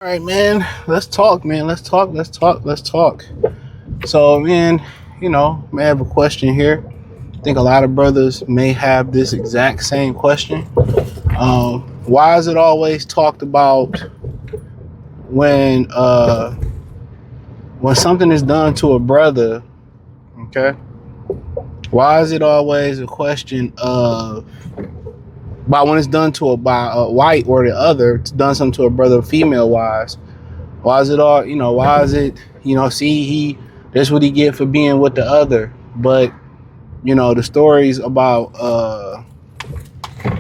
All right, man. Let's talk, man. Let's talk. So, man, may have a question here. I think a lot of brothers may have this exact same question. Why is it always talked about when when something is done to a brother? Okay. Why is it always a question of by when it's done to by a white or the other, it's done something to a brother female wise? Why is it all, why is it, see, that's what he get for being with the other. But, the stories about,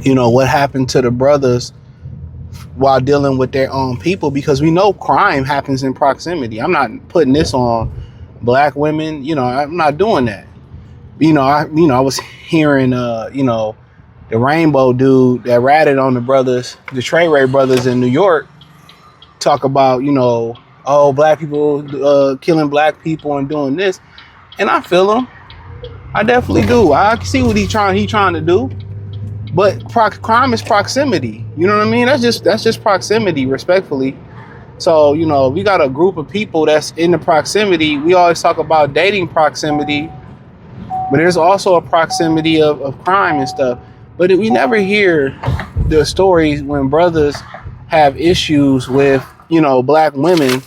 what happened to the brothers while dealing with their own people, because we know crime happens in proximity. I'm not putting this on black women. I'm not doing that. I was hearing, the Rainbow dude that ratted on the brothers, the Trey Ray brothers in New York, talk about, oh, black people killing black people and doing this. And I feel him. I definitely do. I see what he trying to do. But crime is proximity. You know what I mean? That's just proximity, respectfully. So, we got a group of people that's in the proximity. We always talk about dating proximity, but there's also a proximity of crime and stuff. But we never hear the stories when brothers have issues with, black women.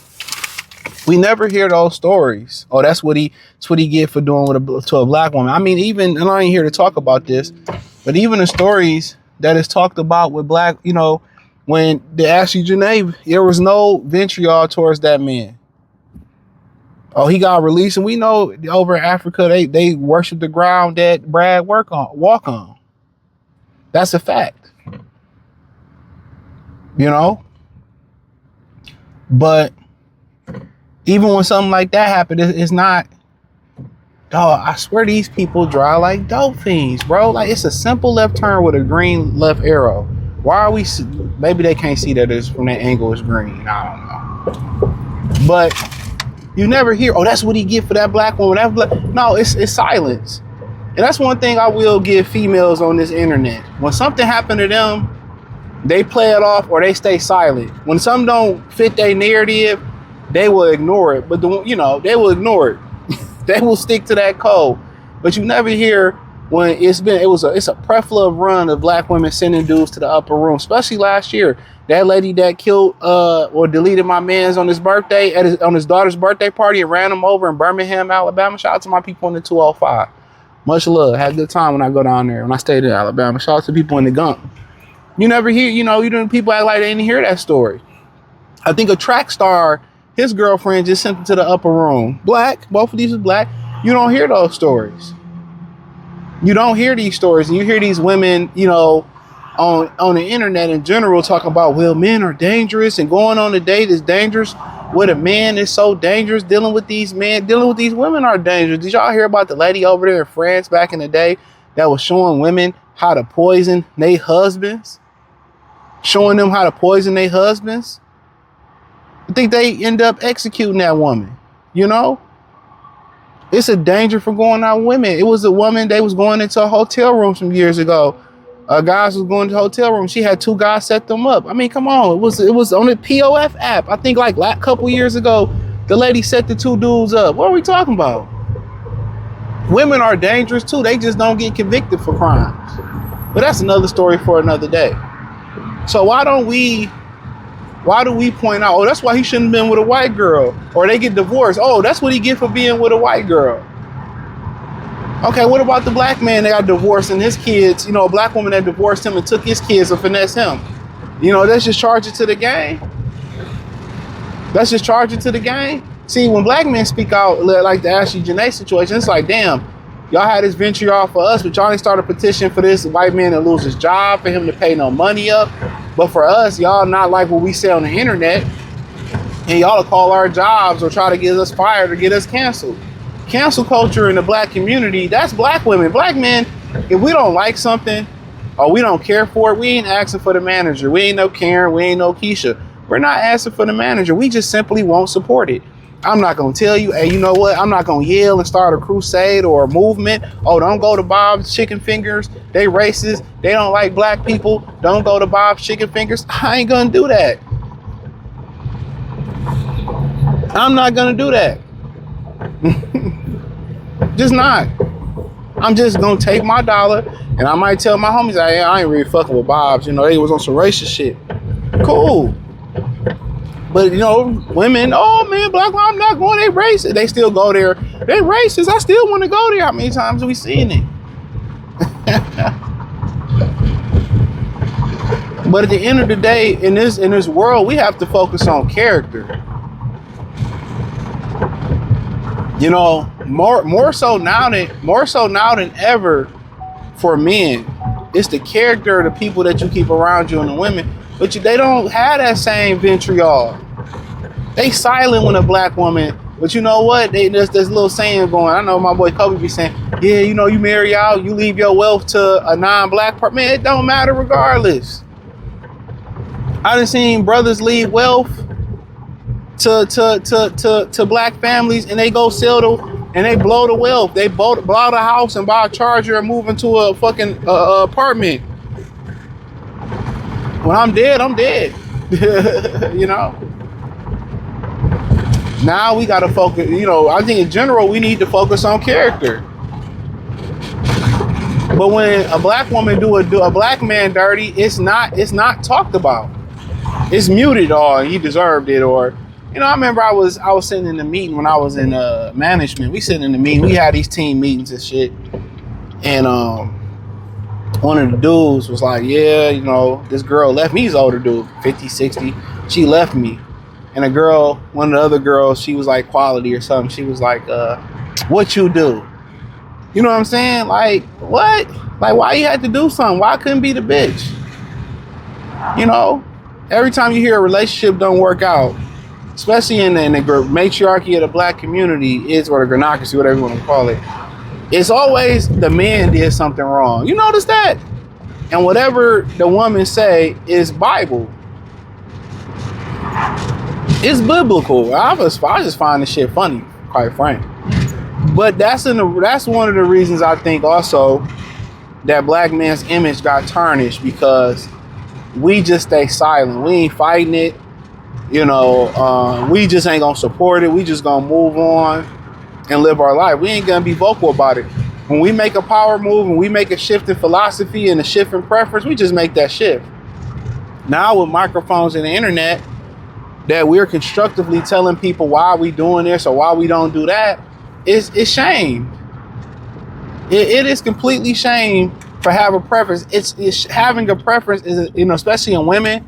We never hear those stories. Oh, that's what he get for doing to a black woman. I mean, even, and I ain't here to talk about this, but even the stories that is talked about with black, when they asked you, Janae, there was no vitriol towards that man. Oh, he got released, and we know over in Africa they worship the ground that Brad walk on. That's a fact. But even when something like that happened, it's not, dog, I swear these people drive like dope fiends, bro. Like, it's a simple left turn with a green left arrow. Why are we, maybe they can't see that it's from that angle is green. I don't know. But you never hear, oh, that's what he get for that black woman. No, it's silence. And that's one thing I will give females on this internet. When something happened to them, they play it off or they stay silent. When something don't fit their narrative, they will ignore it. But they will ignore it. They will stick to that code. But you never hear when it's a preflove run of black women sending dudes to the upper room, especially last year. That lady that killed or deleted my man's on his birthday on his daughter's birthday party and ran him over in Birmingham, Alabama. Shout out to my people in the 205. Much love. Had a good time when I go down there. When I stayed in Alabama. Shout out to people in the Gump. You never hear, people act like they didn't hear that story. I think a track star, his girlfriend just sent him to the upper room. Black, both of these is black. You don't hear those stories. You don't hear these stories. And you hear these women, on the internet in general talk about, well, men are dangerous and going on a date is dangerous. What a man is so dangerous. Dealing with these women are dangerous. Did y'all hear about the lady over there in France back in the day that was showing women how to poison their husbands? Showing them how to poison their husbands? I think they end up executing that woman. It's a danger for going out with women. It was a woman, they was going into a hotel room some years ago. Guys was going to the hotel room. She had two guys set them up. I mean, come on. It was on the POF app. I think like a couple years ago, the lady set the two dudes up. What are we talking about? Women are dangerous too. They just don't get convicted for crimes. But that's another story for another day. So why do we point out, oh, that's why he shouldn't have been with a white girl, or they get divorced. Oh, that's what he get for being with a white girl. Okay, what about the black man that got divorced and his kids, a black woman that divorced him and took his kids to finesse him? Let's just charge it to the gang. Let's just charge it to the gang. See, when black men speak out, like the Ashley Janae situation, it's like, damn, y'all had this venture off for us, but y'all ain't start a petition for this white man to lose his job, for him to pay no money up. But for us, y'all not like what we say on the internet, and y'all to call our jobs or try to get us fired or get us canceled. Cancel culture in the black community, that's black women. Black men, if we don't like something or we don't care for it, we ain't asking for the manager. We ain't no Karen, we ain't no Keisha. We're not asking for the manager. We just simply won't support it. I'm not going to tell you, hey, you know what? I'm not going to yell and start a crusade or a movement. Oh, don't go to Bob's Chicken Fingers. They racist. They don't like black people. Don't go to Bob's Chicken Fingers. I ain't going to do that. I'm not gonna do that. Just not. I'm just gonna take my dollar, and I might tell my homies, hey, I ain't really fucking with Bob's. You know, they was on some racist shit. Cool. But you know, women, oh man, black, I'm not going. They racist. They still go there. They racist. I still want to go there. How many times have we seen it? But at the end of the day, in this world, we have to focus on character. You know, more so now than ever for men, it's the character of the people that you keep around you and the women. But they don't have that same vitriol. They silent when a black woman. But you know what? There's this little saying going. I know my boy Kobe be saying, yeah, you know, you marry out, you leave your wealth to a non-black part. Man, it don't matter regardless. I done seen brothers leave wealth to black families, and they go sell and they blow the wealth. They blow the house and buy a Charger and move into a fucking apartment. When I'm dead, I'm dead. You know? Now we gotta focus, you know, I think in general we need to focus on character. But when a black woman do a black man dirty, it's not talked about. It's muted, or he deserved it, or you know, I remember I was sitting in the meeting when I was in management. We sitting in the meeting, we had these team meetings and shit. And one of the dudes was like, yeah, you know, this girl left me. He's an older dude, 50, 60. She left me. And a girl, one of the other girls, she was like quality or something. She was like, what you do? You know what I'm saying? Like, what? Like, why you had to do something? Why couldn't be the bitch? You know, every time you hear a relationship don't work out, especially in the matriarchy of the black community, or the granocracy, whatever you want to call it, it's always the man did something wrong. You notice that? And whatever the woman say is Bible. It's biblical. I just find this shit funny, quite frank. But that's one of the reasons I think also that black man's image got tarnished, because we just stay silent. We ain't fighting it. You know, we just ain't gonna support it. We just gonna move on and live our life. We ain't gonna be vocal about it. When we make a power move and we make a shift in philosophy and a shift in preference, we just make that shift. Now with microphones and the internet, that we're constructively telling people why we doing this or why we don't do that, it's shame. It is completely shame for having a preference. It's having a preference is, you know, especially in women,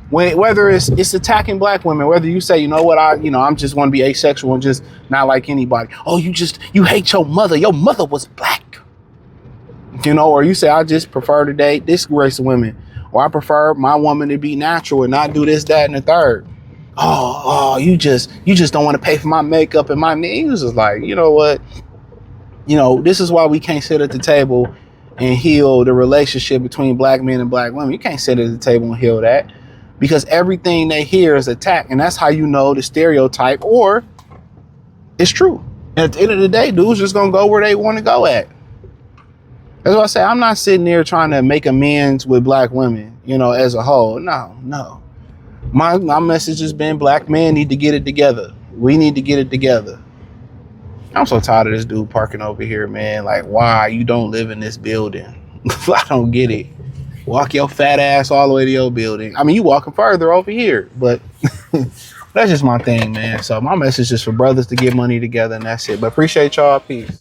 whether it's attacking black women, whether you say, you know what, I'm just want to be asexual and just not like anybody. Oh, you hate your mother. Your mother was black. You know, or you say, I just prefer to date this race of women, or I prefer my woman to be natural and not do this, that, and the third. Oh, you just don't want to pay for my makeup and my nails. Is like, you know what? You know, this is why we can't sit at the table and heal the relationship between black men and black women. You can't sit at the table and heal that, because everything they hear is attack, and that's how you know the stereotype or it's true. And at the end of the day, dudes just gonna go where they want to go at. That's why I say I'm not sitting there trying to make amends with black women, you know, as a whole. No. My message has been, black men need to get it together. We need to get it together. I'm so tired of this dude parking over here, man. Like, why you don't live in this building? I don't get it. Walk your fat ass all the way to your building. I mean, you walking further over here, but that's just my thing, man. So my message is for brothers to get money together, and that's it. But appreciate y'all. Peace.